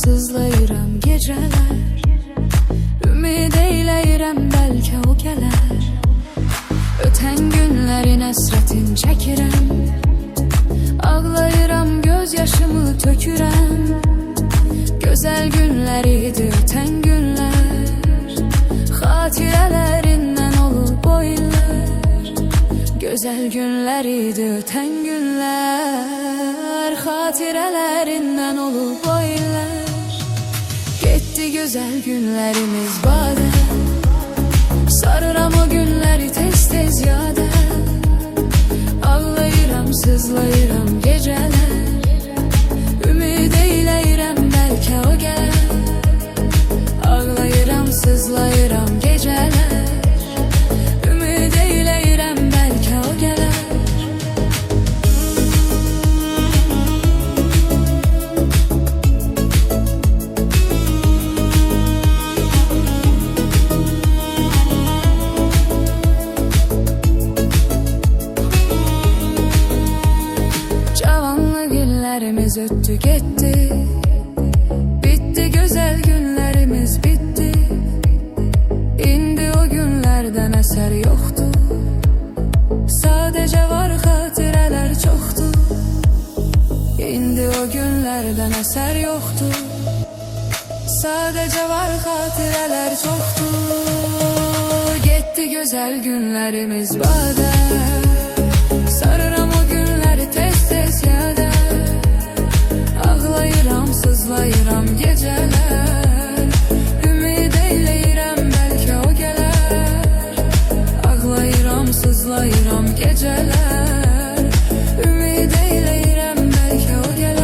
sızlayıram geceler. Ümid eyləyirəm bəlkə o gələr. Ötən günlərin əsrətin çəkirəm. Ağlayıram, göz yaşımı tökürəm. Gözəl günləriydi ötən günlər. Xatirələrindən olub o illər. Gözəl günləriydi ötən günlər. Xatirələrindən olub o illər. Getdi gözəl günlərimiz badə. Sarıram o günləri tez-tez yadə. Ağlayıram, sızlayıram gecələr. Ümid eyləyirəm bəlkə o gələr. Ağlayıram, sızlayıram gecələr. Ümid eyləyirəm bəlkə o gələr. Günlerimiz öttü gitti. Bitti güzel günlerimiz bitti. İndi o günlerden eser yoktu. Sadece var hatireler çoktu. İndi o günlerden eser yoktu. Sadece var hatireler çoktu. Gitti güzel günlerimiz bade. Sarıram o günleri tez tez yada. Ağlayıram, sızlayıram geceler. Ümid eyləyirəm bəlkə o gələr. Ağlayıram, sızlayıram geceler. Ümid eyləyirəm bəlkə o gələr.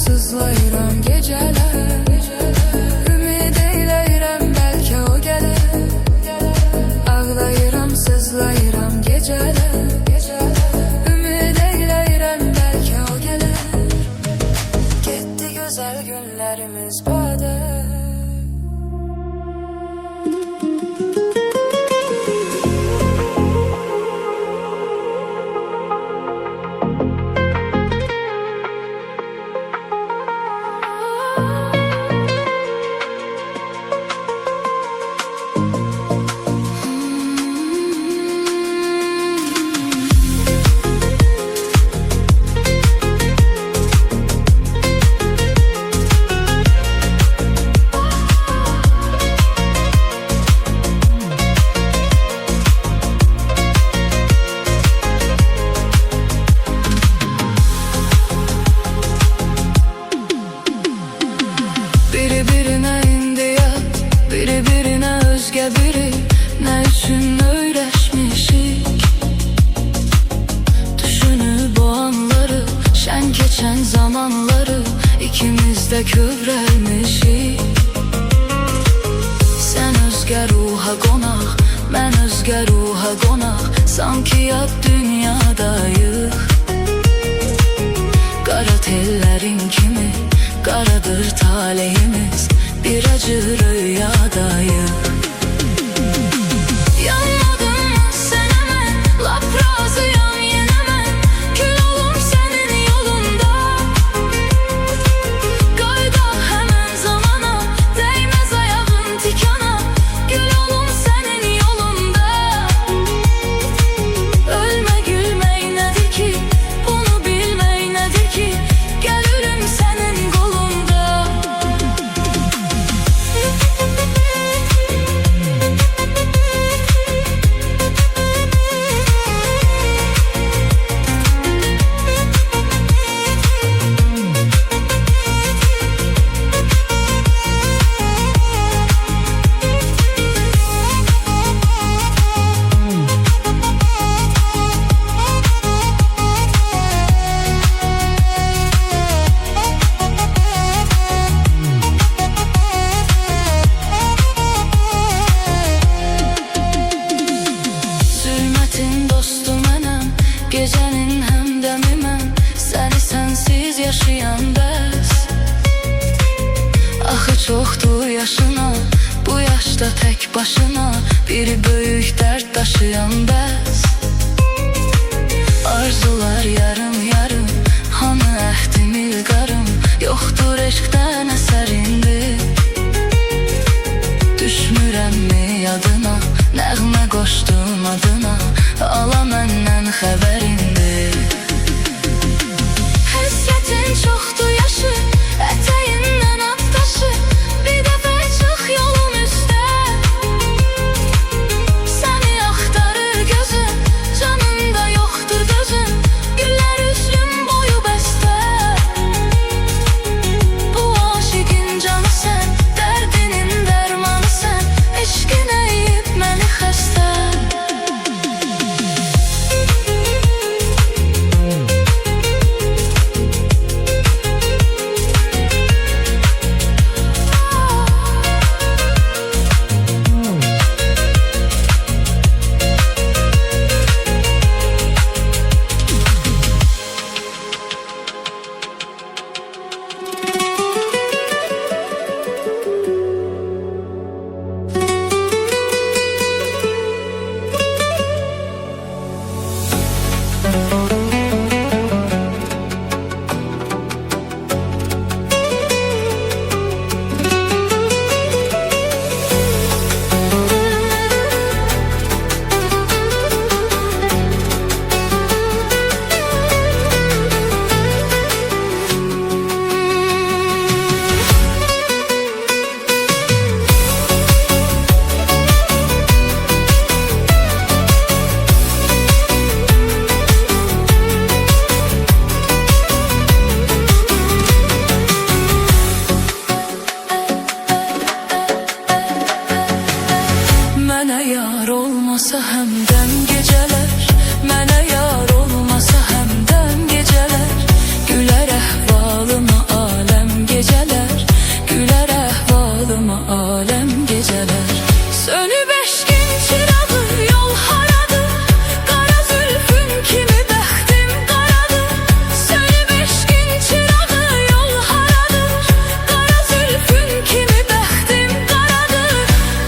Sızlayıram geceler. Ümid eyləyirəm bəlkə o gələr. Ağlayıram, sızlayıram geceler. Ümid eyləyirəm bəlkə o gələr. Getdi gözəl günlərimiz badə. Biri birine indi ya, biri birine özge biri. Ne üçün öyrəşmişik? Düşünüp o anları, şen geçen zamanları. İkimiz de kövrəlmişik. Sen özge ruha qonaq, mən özge ruha qonaq. Sanki yad dünyadayıq. Qara tellerin kimi qaradır talihimiz. Bir acı rüyadayıq. Yanmadın mı sen hemen? Lap razıyam yine mən. Kül olum senin yolunda. Qayda hemen zamana. Değmez ayağın tikana. Gül olum senin yolunda. Ölme gülmey nedir ki? Bunu bilmey nedir ki? Gelirim senin kolunda. başda tek başına, biri böyük dert taşıyan bəs. Arzular yarım yarım, hanı əhdim ilqarım, yoxdur eşqdən əsər indi. Düşmürəmmi yadına, nəğmə qoşdum adına, ala məndən xəbər indi. Həsrətin çoxdur yaşı, ətəyindən at daşı, bir dəfə çıx yolun üstə. Səni axtarır gözüm, canımda yoxdur dözüm, güllər üzüm boyu bəstə. Bu aşiqin canı sən, dərdinin dərmanı sən, eşqin əyib məni xəstə. Mənə yar olmasa həmdən gecələr, mənə yar olmasa həmdən gecələr, gülər əhvalıma aləm gecələr, gülər əhvalıma aləm gecələr. Sönüb eşqin çırağı yol haradır, qara zülfün kimi bəxtim qaradır. Sönüb eşqin çırağı yol haradır, qara zülfün kimi bəxtim qaradır.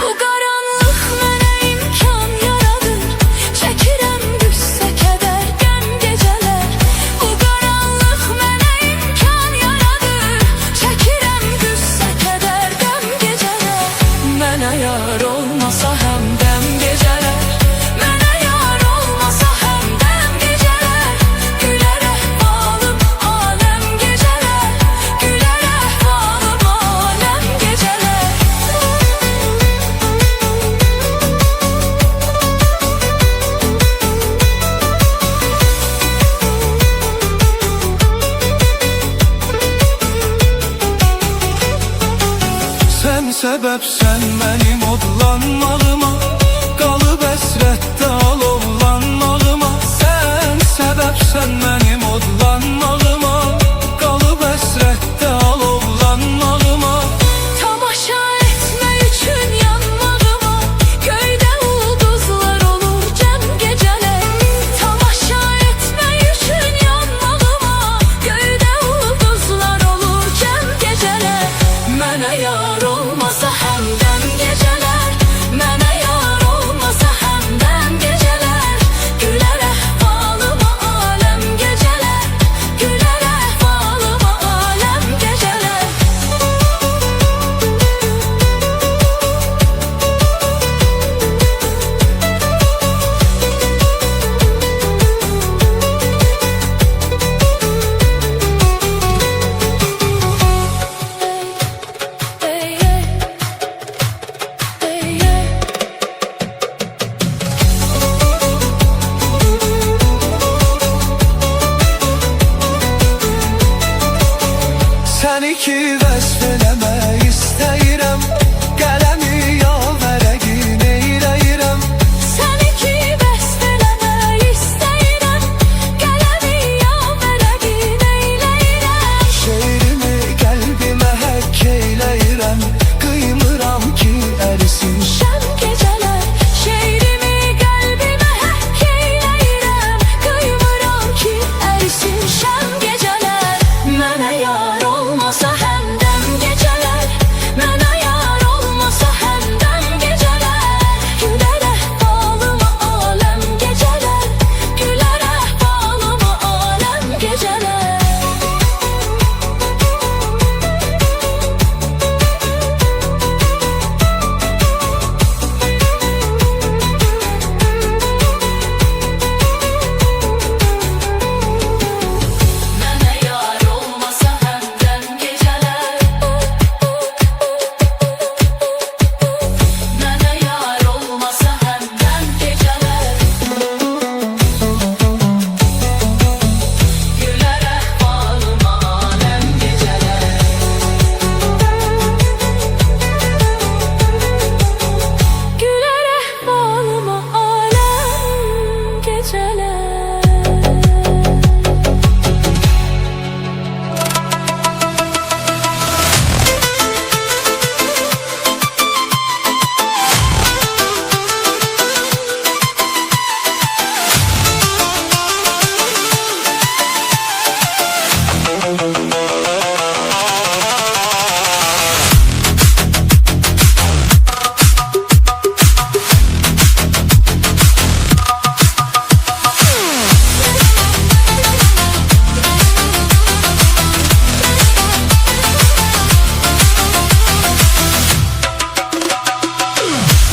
Bu qaranlıq mənə imkan yaradır, çəkirəm qüssə kədər qəm gecələr. Bu qaranlıq mənə imkan yaradır, çəkirəm qüssə kədər qəm gecələr. Mənə yar olmasa həmdəm gecələr, mənə yar olmasa həmdəm gecələr, gülər əhvalım aləm gecələr, gülər əhvalım aləm gecələr. Sən səbəbsən mənim odlanmağıma, qalıb əsrətdə alovlanmağıma. Sən səbəbsən mənim odlanmağıma, qalıb əsrətdə alovlanmağıma. Tamaşa etmək üçün yanmağıma, göydə ulduzlar olur cəm gecələr. Tamaşa etmək üçün yanmağıma, göydə ulduzlar olur cəm gecələr. Mənə yar olmasa həmdəm gecələr, mənə yar olmasa həmdəm gecələr, gülər əhvalıma aləm gecələr.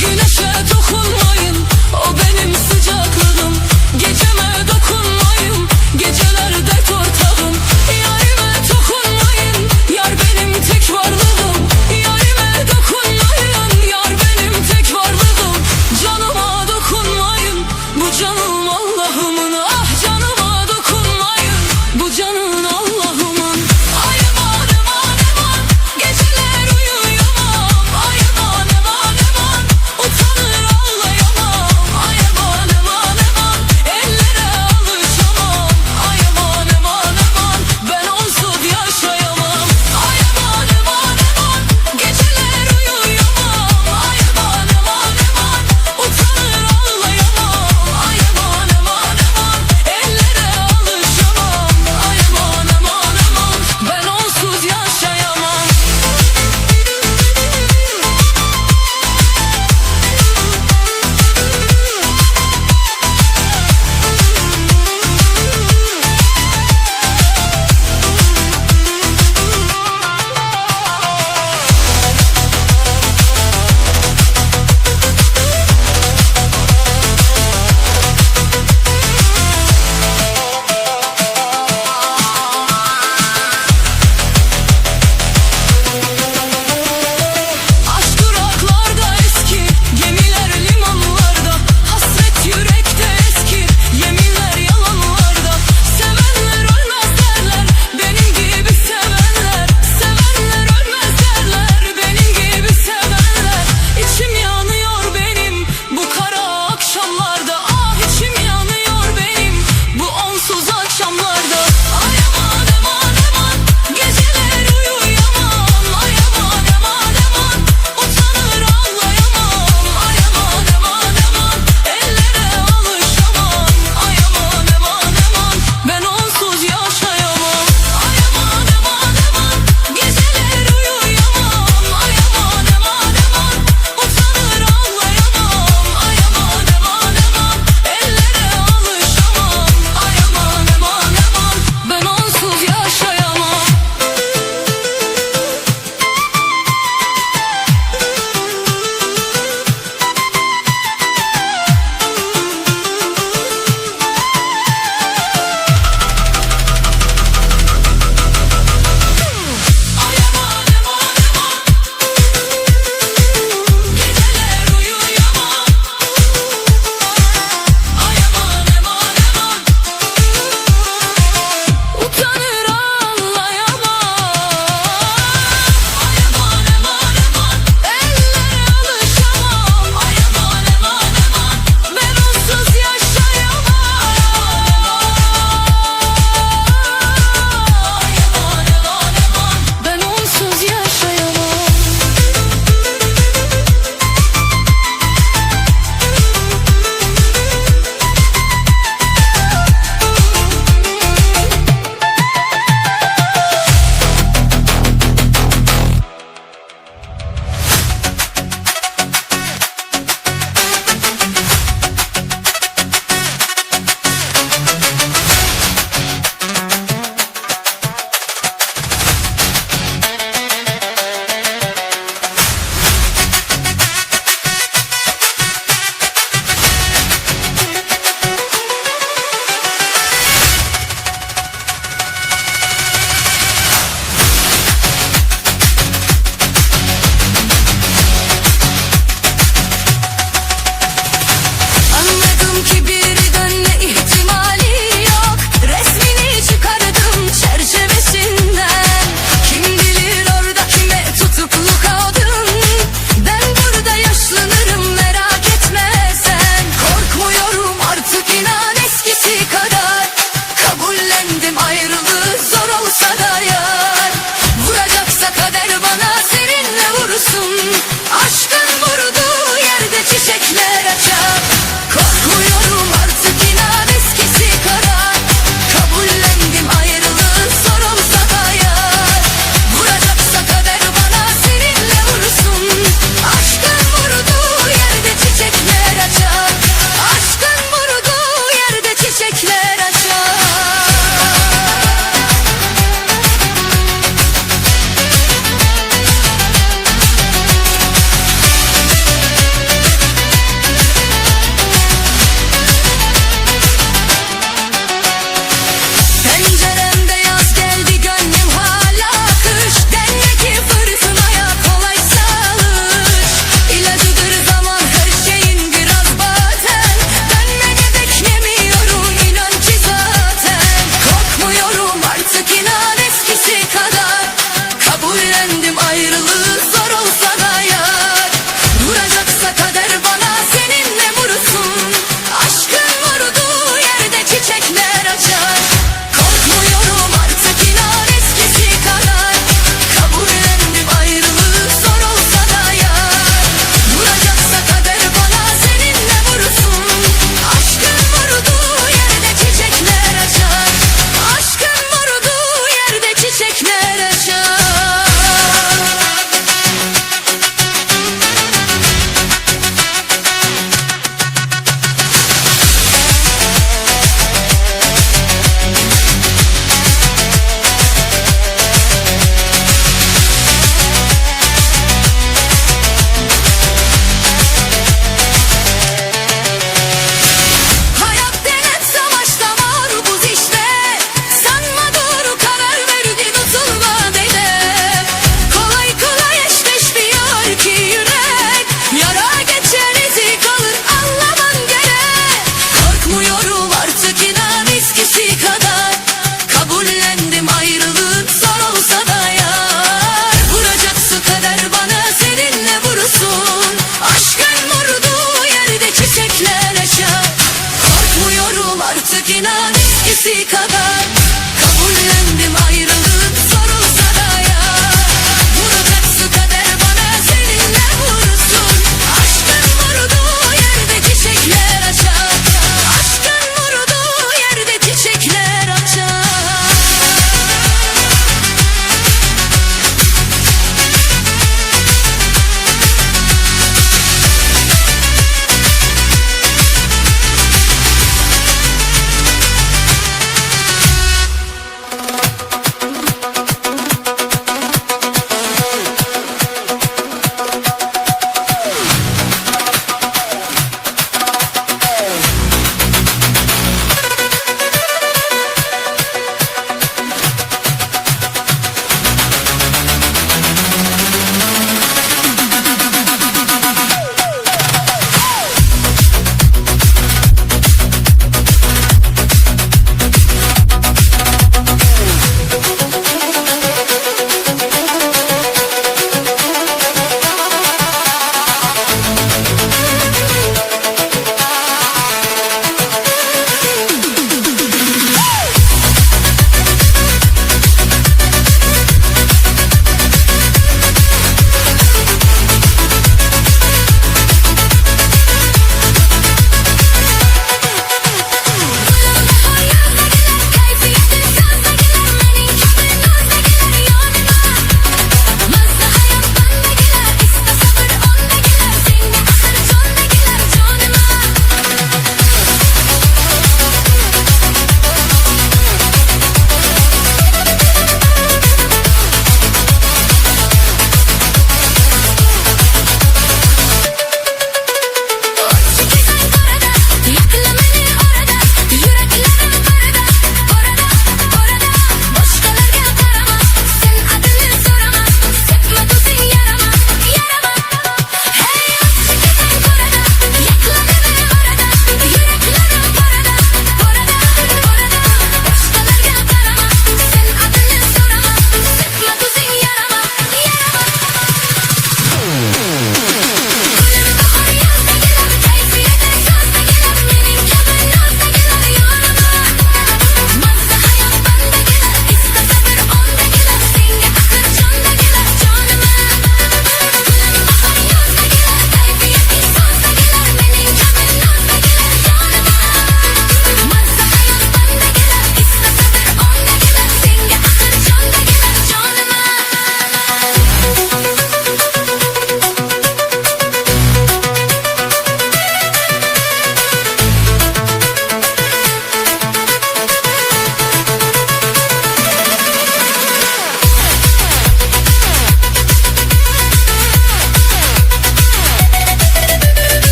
Güneşe dokunmayın, o benim sıcaklığım. Geceme dokunmayın, gecelerde ortağım. Yarime dokunmayın, yar benim tek varlığım. Yarime dokunmayın, yar benim tek varlığım. Canıma dokunmayın, bu canım Allah'ımın. Ah canıma dokunmayın, bu canın Allah'ımın. Ay aman aman aman, geceler uyuyamam. Ay aman aman aman, utanır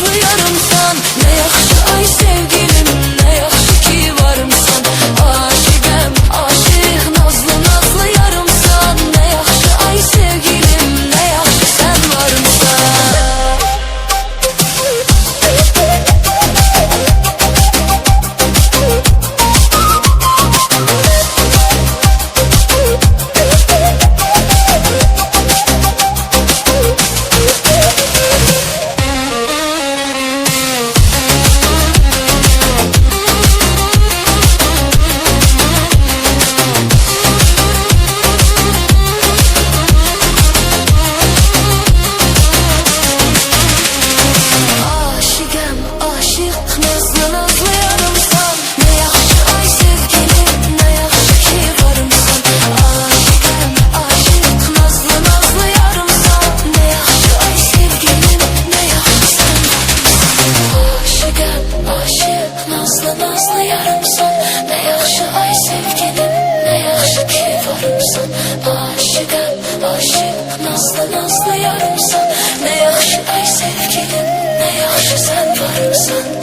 nazlı yarımsan. Ne yaxşı ay sevgilim, ne yaxşı ki varımsan. Aşıqəm, aşıq, nazlı nazlı yarımsan. Ne yaxşı ay sevgilim, ne yaxşı sen varımsan. Aşıqəm, aşıq, nazlı nazlı yarımsan. Ne yaxşı ay sevgilim, ne yaxşı ki varımsan. Aşıqəm, aşıq, nazlı nazlı yarımsan. Ne yaxşı ay sevgilim, ne yaxşı sen varımsan. Aşıqəm, aşıq, nazlı nazlı yarımsan. Ne yaxşı ay sevgilim, ne yaxşı ki varımsan. Aşıqəm, aşıq, nazlı nazlı yarımsan. Ne yaxşı ay sevgilim, ne yaxşı sen varımsan.